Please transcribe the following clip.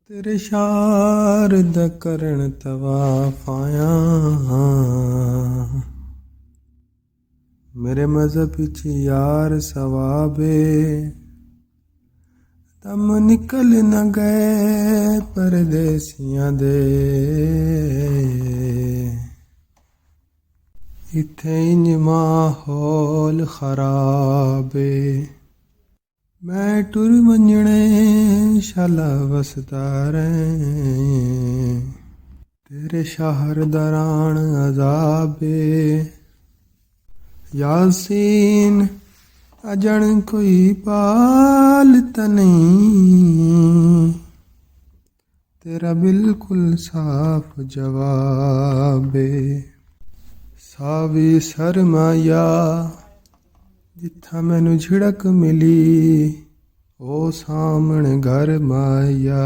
तेरे शारद करण तवाफ आया, मेरे मज़हब च यार सवाबे, दम निकल न गए परदेसियां दे, इत्थे इंज माहौल खराबे। मैं टुर वंजणे शाला वसदा रहें, तेरे शहर दरान अजाबे। यासीन अजण कोई पालता नहीं, तेरा बिल्कुल साफ जवाबे। सावी सरमाया जिथा मैनू झिड़क मिली, ओ सामण घर माया।